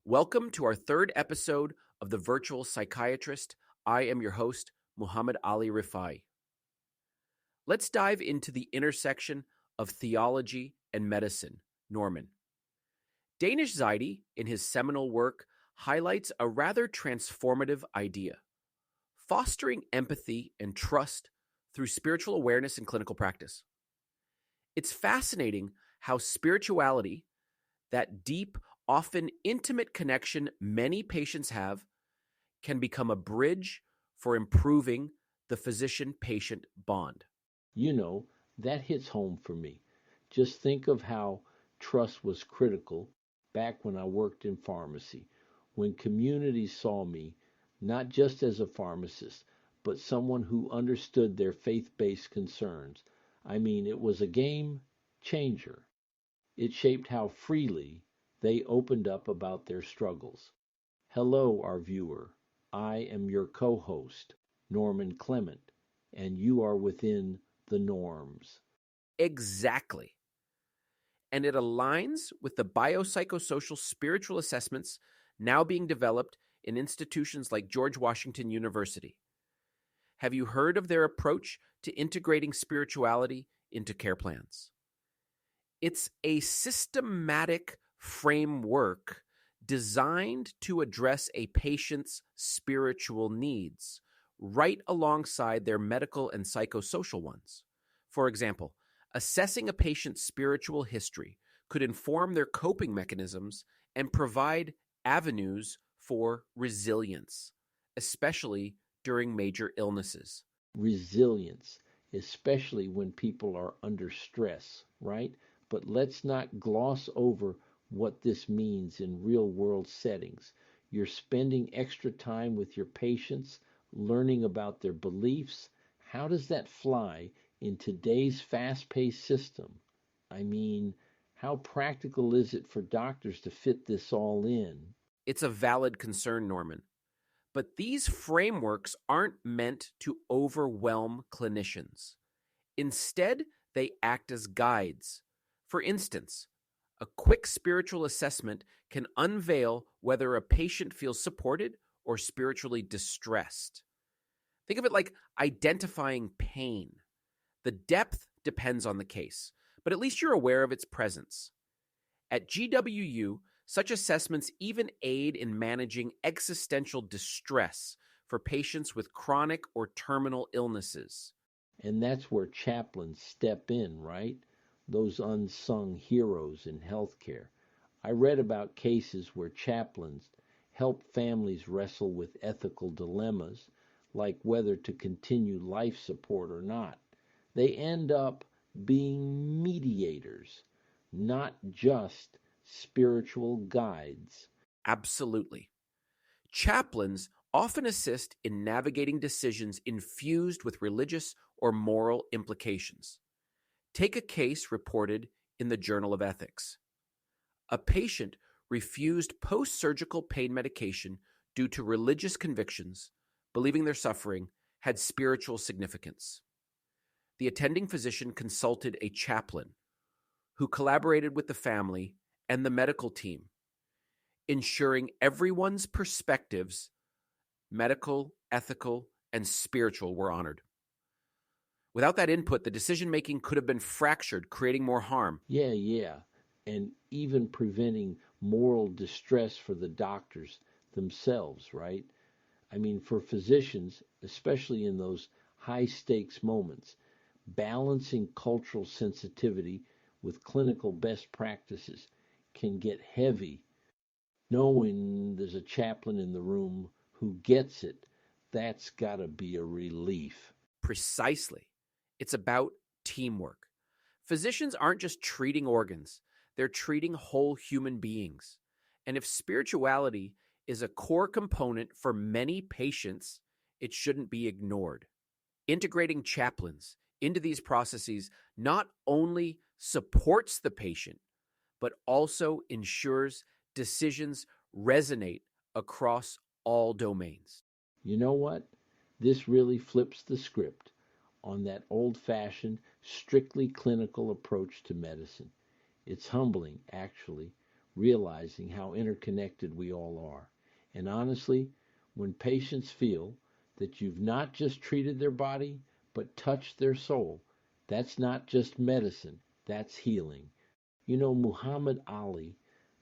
Welcome to our third episode of the Virtual Psychiatrist. I am your host, Muhammad Ali Rifai. Let's dive into the intersection of theology and medicine, Norman. Danish Zaidi, in his seminal work, highlights a rather transformative idea: fostering empathy and trust through spiritual awareness in clinical practice. It's fascinating how spirituality, that deep, often intimate connection many patients have, can become a bridge for improving the physician-patient bond. You know, that hits home for me. Just think of how trust was critical back when I worked in pharmacy, when communities saw me not just as a pharmacist, but someone who understood their faith-based concerns. I mean, it was a game changer. It shaped how freely they opened up about their struggles. Hello, our viewer. I am your co-host, Norman Clement, and you are within the norms. Exactly. And it aligns with the biopsychosocial spiritual assessments now being developed in institutions like George Washington University. Have you heard of their approach to integrating spirituality into care plans? It's a systematic framework designed to address a patient's spiritual needs right alongside their medical and psychosocial ones. For example, assessing a patient's spiritual history could inform their coping mechanisms and provide avenues for resilience, especially during major illnesses. Resilience, especially when people are under stress, right? But let's not gloss over what this means in real world settings. You're spending extra time with your patients, learning about their beliefs. How does that fly in today's fast paced system? I mean, how practical is it for doctors to fit this all in? It's a valid concern, Norman. But these frameworks aren't meant to overwhelm clinicians. Instead, they act as guides. For instance, a quick spiritual assessment can unveil whether a patient feels supported or spiritually distressed. Think of it like identifying pain. The depth depends on the case, but at least you're aware of its presence. At GWU, such assessments even aid in managing existential distress for patients with chronic or terminal illnesses. And that's where chaplains step in, right? Those unsung heroes in healthcare. I read about cases where chaplains help families wrestle with ethical dilemmas, like whether to continue life support or not. They end up being mediators, not just spiritual guides. Absolutely. Chaplains often assist in navigating decisions infused with religious or moral implications. Take a case reported in the Journal of Ethics. A patient refused post-surgical pain medication due to religious convictions, believing their suffering had spiritual significance. The attending physician consulted a chaplain who collaborated with the family and the medical team, ensuring everyone's perspectives, medical, ethical, and spiritual, were honored. Without that input, the decision-making could have been fractured, creating more harm. Yeah. And even preventing moral distress for the doctors themselves, right? I mean, for physicians, especially in those high stakes moments, balancing cultural sensitivity with clinical best practices can get heavy. Knowing there's a chaplain in the room who gets it, that's got to be a relief. Precisely. It's about teamwork. Physicians aren't just treating organs, they're treating whole human beings. And if spirituality is a core component for many patients, it shouldn't be ignored. Integrating chaplains into these processes not only supports the patient, but also ensures decisions resonate across all domains. You know what? This really flips the script on that old fashioned, strictly clinical approach to medicine. It's humbling, actually, realizing how interconnected we all are. And honestly, when patients feel that you've not just treated their body, but touched their soul, that's not just medicine, that's healing. You know, Muhammad Ali,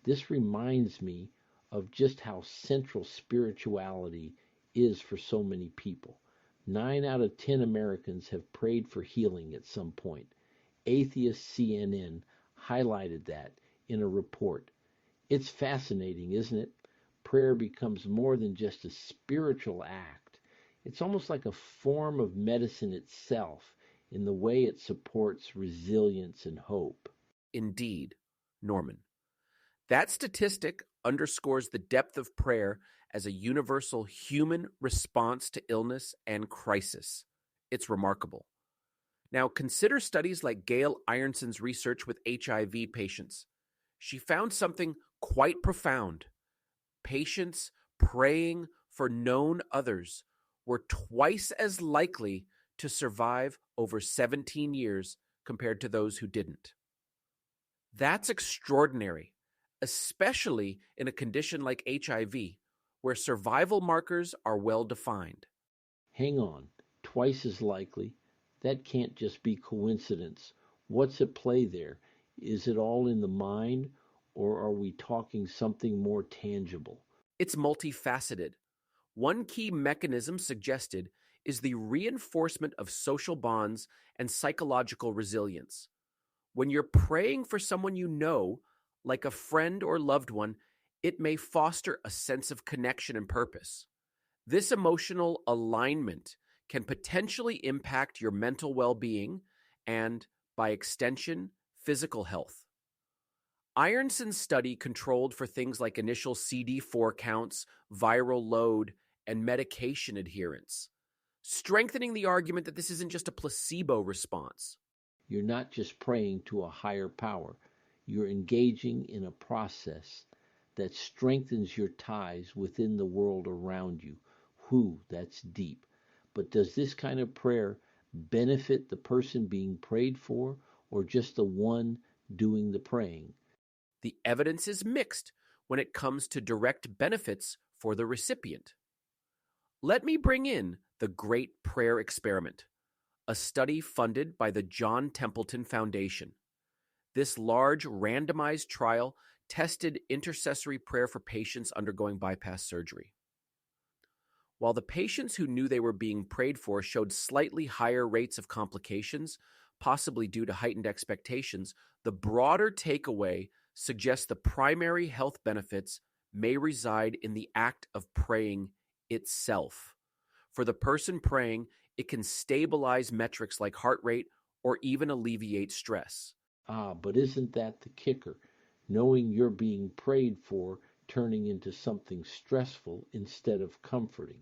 this reminds me of just how central spirituality is for so many people. 9 out of 10 Americans have prayed for healing at some point. Atheist CNN highlighted that in a report. It's fascinating, isn't it? Prayer becomes more than just a spiritual act. It's almost like a form of medicine itself in the way it supports resilience and hope. Indeed, Norman. That statistic underscores the depth of prayer as a universal human response to illness and crisis. It's remarkable. Now, consider studies like Gail Ironson's research with HIV patients. She found something quite profound. Patients praying for known others were twice as likely to survive over 17 years compared to those who didn't. That's extraordinary, especially in a condition like HIV, where survival markers are well defined. Hang on, twice as likely? That can't just be coincidence. What's at play there? Is it all in the mind, or are we talking something more tangible? It's multifaceted. One key mechanism suggested is the reinforcement of social bonds and psychological resilience. When you're praying for someone you know, like a friend or loved one, it may foster a sense of connection and purpose. This emotional alignment can potentially impact your mental well-being and, by extension, physical health. Ironson's study controlled for things like initial CD4 counts, viral load, and medication adherence, strengthening the argument that this isn't just a placebo response. You're not just praying to a higher power. You're engaging in a process that strengthens your ties within the world around you. That's deep. But does this kind of prayer benefit the person being prayed for or just the one doing the praying? The evidence is mixed when it comes to direct benefits for the recipient. Let me bring in the Great Prayer Experiment, a study funded by the John Templeton Foundation. This large randomized trial tested intercessory prayer for patients undergoing bypass surgery. While the patients who knew they were being prayed for showed slightly higher rates of complications, possibly due to heightened expectations, the broader takeaway suggests the primary health benefits may reside in the act of praying itself. For the person praying, it can stabilize metrics like heart rate or even alleviate stress. But isn't that the kicker? Knowing you're being prayed for turning into something stressful instead of comforting.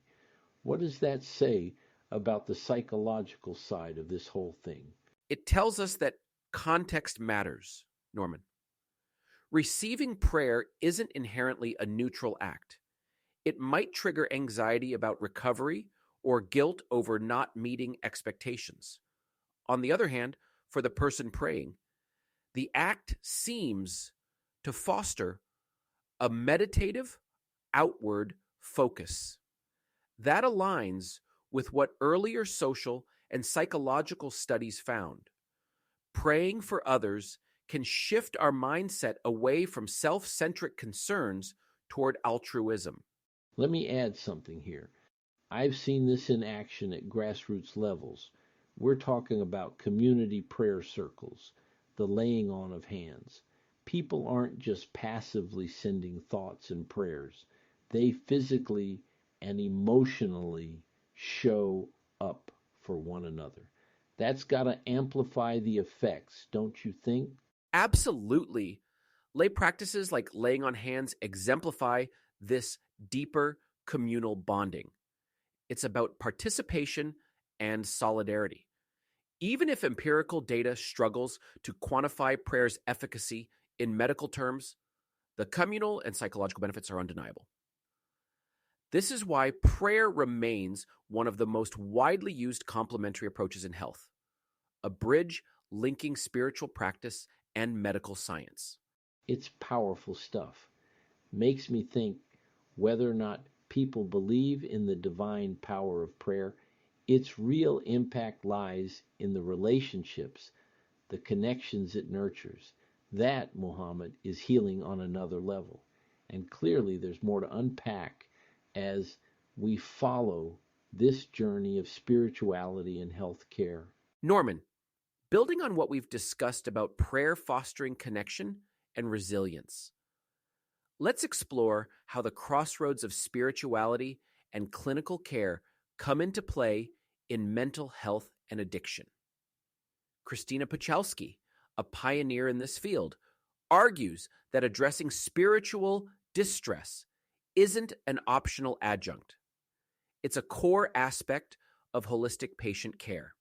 What does that say about the psychological side of this whole thing? It tells us that context matters, Norman. Receiving prayer isn't inherently a neutral act. It might trigger anxiety about recovery or guilt over not meeting expectations. On the other hand, for the person praying, the act seems to foster a meditative, outward focus. That aligns with what earlier social and psychological studies found. Praying for others can shift our mindset away from self-centric concerns toward altruism. Let me add something here. I've seen this in action at grassroots levels. We're talking about community prayer circles, the laying on of hands. People aren't just passively sending thoughts and prayers. They physically and emotionally show up for one another. That's got to amplify the effects, don't you think? Absolutely. Lay practices like laying on hands exemplify this deeper communal bonding. It's about participation and solidarity. Even if empirical data struggles to quantify prayer's efficacy in medical terms, the communal and psychological benefits are undeniable. This is why prayer remains one of the most widely used complementary approaches in health, a bridge linking spiritual practice and medical science. It's powerful stuff. Makes me think whether or not people believe in the divine power of prayer, its real impact lies in the relationships, the connections it nurtures. That, Muhammad, is healing on another level. And clearly, there's more to unpack as we follow this journey of spirituality and health care. Norman, building on what we've discussed about prayer fostering connection and resilience, let's explore how the crossroads of spirituality and clinical care come into play in mental health and addiction. Christina Puchalski, a pioneer in this field, argues that addressing spiritual distress isn't an optional adjunct. It's a core aspect of holistic patient care.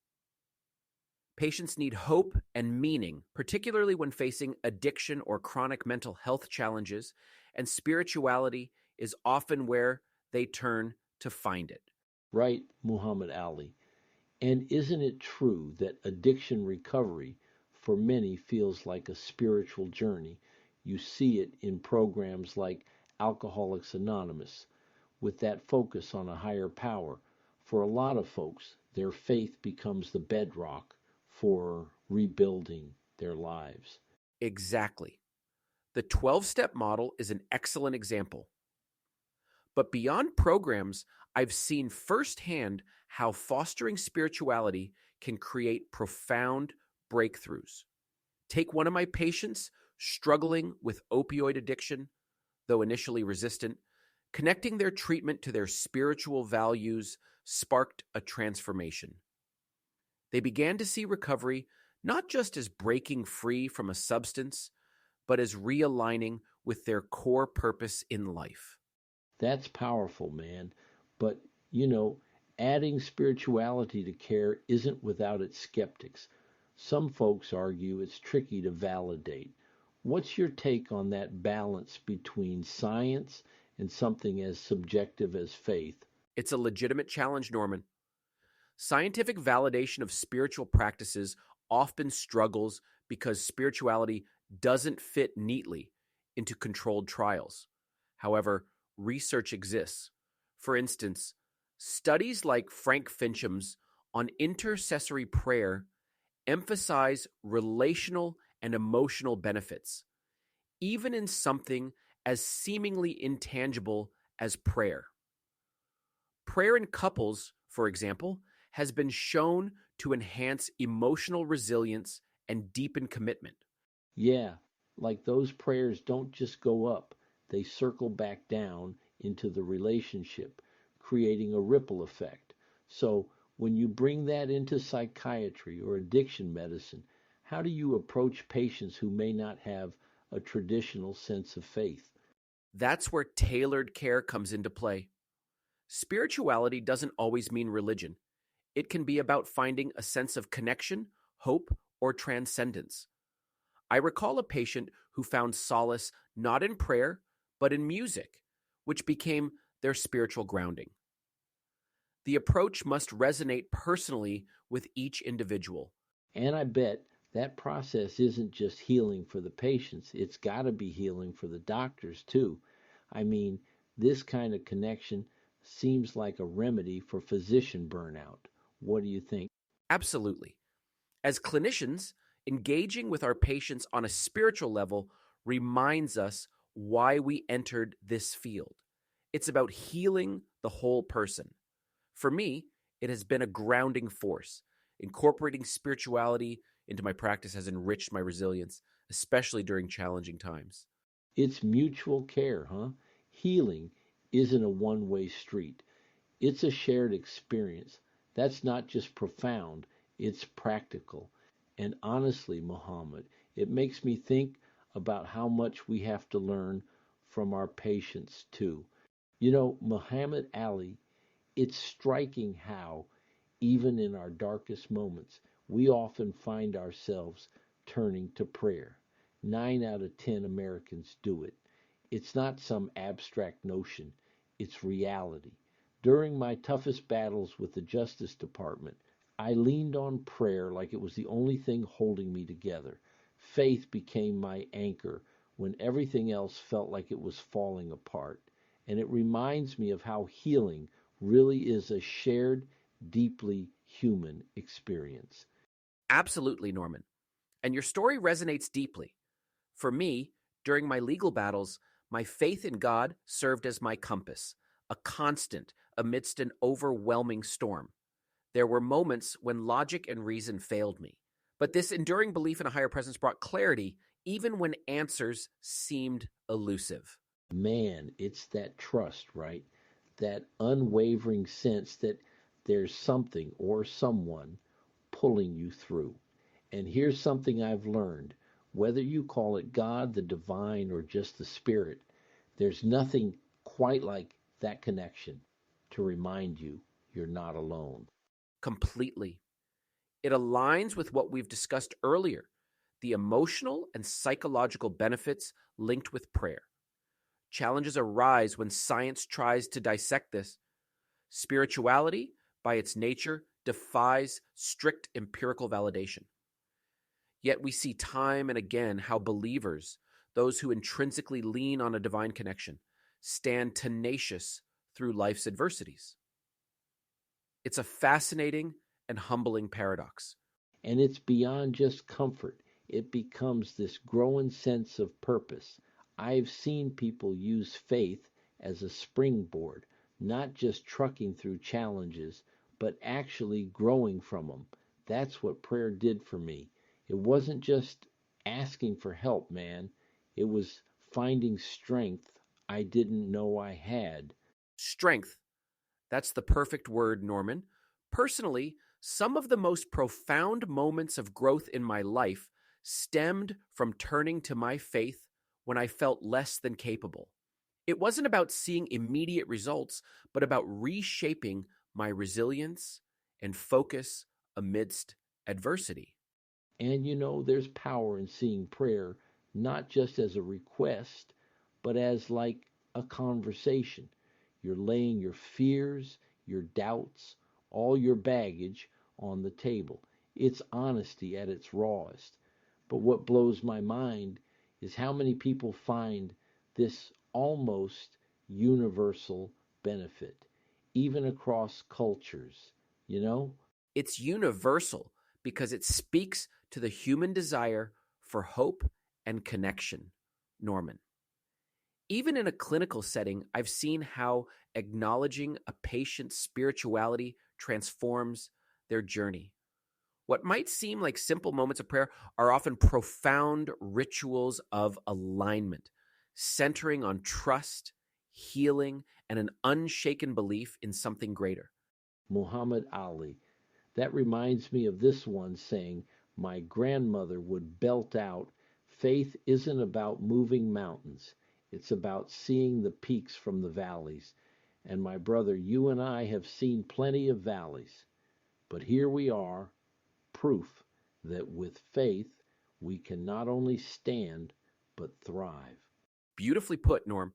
Patients need hope and meaning, particularly when facing addiction or chronic mental health challenges, and spirituality is often where they turn to find it. Right, Muhammad Ali. And isn't it true that addiction recovery for many feels like a spiritual journey? You see it in programs like Alcoholics Anonymous, with that focus on a higher power. For a lot of folks, their faith becomes the bedrock for rebuilding their lives. Exactly. The 12-step model is an excellent example. But beyond programs, I've seen firsthand how fostering spirituality can create profound breakthroughs. Take one of my patients struggling with opioid addiction, though initially resistant. Connecting their treatment to their spiritual values sparked a transformation. They began to see recovery not just as breaking free from a substance, but as realigning with their core purpose in life. That's powerful, man. But, you know, adding spirituality to care isn't without its skeptics. Some folks argue it's tricky to validate. What's your take on that balance between science and something as subjective as faith? It's a legitimate challenge, Norman. Scientific validation of spiritual practices often struggles because spirituality doesn't fit neatly into controlled trials. However, research exists. For instance, studies like Frank Fincham's on intercessory prayer emphasize relational and emotional benefits, even in something as seemingly intangible as prayer. Prayer in couples, for example, has been shown to enhance emotional resilience and deepen commitment. Yeah, like those prayers don't just go up, they circle back down into the relationship, creating a ripple effect. So, when you bring that into psychiatry or addiction medicine, how do you approach patients who may not have a traditional sense of faith? That's where tailored care comes into play. Spirituality doesn't always mean religion. It can be about finding a sense of connection, hope, or transcendence. I recall a patient who found solace not in prayer, but in music, which became their spiritual grounding. The approach must resonate personally with each individual. And I bet that process isn't just healing for the patients, it's got to be healing for the doctors too. I mean, this kind of connection seems like a remedy for physician burnout. What do you think? Absolutely. As clinicians, engaging with our patients on a spiritual level reminds us why we entered this field. It's about healing the whole person. For me, it has been a grounding force. Incorporating spirituality into my practice has enriched my resilience, especially during challenging times. It's mutual care, huh? Healing isn't a one way street, it's a shared experience. That's not just profound, it's practical. And honestly, Muhammad, it makes me think about how much we have to learn from our patients too. You know, Muhammad Ali, it's striking how, even in our darkest moments, we often find ourselves turning to prayer. 9 out of 10 Americans do it. It's not some abstract notion, it's reality. During my toughest battles with the Justice Department, I leaned on prayer like it was the only thing holding me together. Faith became my anchor when everything else felt like it was falling apart. And it reminds me of how healing really is a shared, deeply human experience. Absolutely, Norman. And your story resonates deeply. For me, during my legal battles, my faith in God served as my compass, a constant amidst an overwhelming storm. There were moments when logic and reason failed me, but this enduring belief in a higher presence brought clarity even when answers seemed elusive. Man, it's that trust, right? That unwavering sense that there's something or someone pulling you through. And here's something I've learned: whether you call it God, the divine, or just the spirit, there's nothing quite like that connection to remind you you're not alone. Completely. It aligns with what we've discussed earlier, the emotional and psychological benefits linked with prayer. Challenges arise when science tries to dissect this. Spirituality, by its nature, defies strict empirical validation. Yet we see time and again how believers, those who intrinsically lean on a divine connection, stand tenacious through life's adversities. It's a fascinating and humbling paradox. And it's beyond just comfort, it becomes this growing sense of purpose. I've seen people use faith as a springboard, not just trucking through challenges, but actually growing from them. That's what prayer did for me. It wasn't just asking for help, man. It was finding strength I didn't know I had. Strength, that's the perfect word, Norman. Personally, some of the most profound moments of growth in my life stemmed from turning to my faith when I felt less than capable. It wasn't about seeing immediate results, but about reshaping my resilience and focus amidst adversity. And there's power in seeing prayer not just as a request, but as like a conversation. You're laying your fears, your doubts, all your baggage on the table. It's honesty at its rawest. But what blows my mind is how many people find this almost universal benefit, even across cultures, you know? It's universal because it speaks to the human desire for hope and connection, Norman. Even in a clinical setting, I've seen how acknowledging a patient's spirituality transforms their journey. What might seem like simple moments of prayer are often profound rituals of alignment, centering on trust, healing, and an unshaken belief in something greater. Muhammad Ali. That reminds me of this one saying my grandmother would belt out: faith isn't about moving mountains, it's about seeing the peaks from the valleys. And my brother, you and I have seen plenty of valleys. But here we are, proof that with faith we can not only stand, but thrive. Beautifully put, Norm.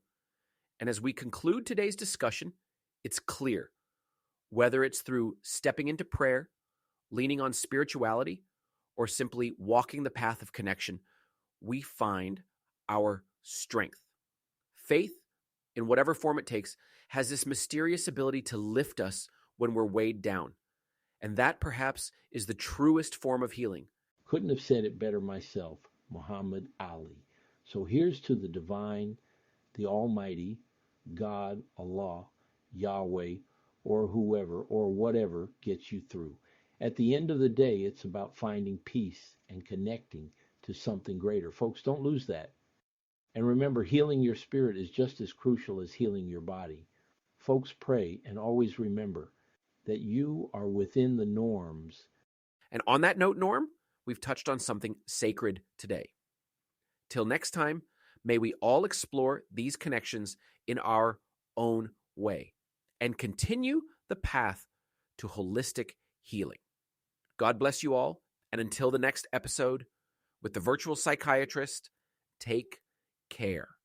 And as we conclude today's discussion, it's clear whether it's through stepping into prayer, leaning on spirituality, or simply walking the path of connection, we find our strength. Faith, in whatever form it takes, has this mysterious ability to lift us when we're weighed down. And that perhaps is the truest form of healing. Couldn't have said it better myself, Muhammad Ali. So here's to the divine, the almighty, God, Allah, Yahweh, or whoever or whatever gets you through. At the end of the day, it's about finding peace and connecting to something greater. Folks, don't lose that. And remember, healing your spirit is just as crucial as healing your body. Folks, pray and always remember that you are within the norms. And on that note, Norm, we've touched on something sacred today. Till next time, may we all explore these connections in our own way and continue the path to holistic healing. God bless you all, and until the next episode with the virtual psychiatrist, take care.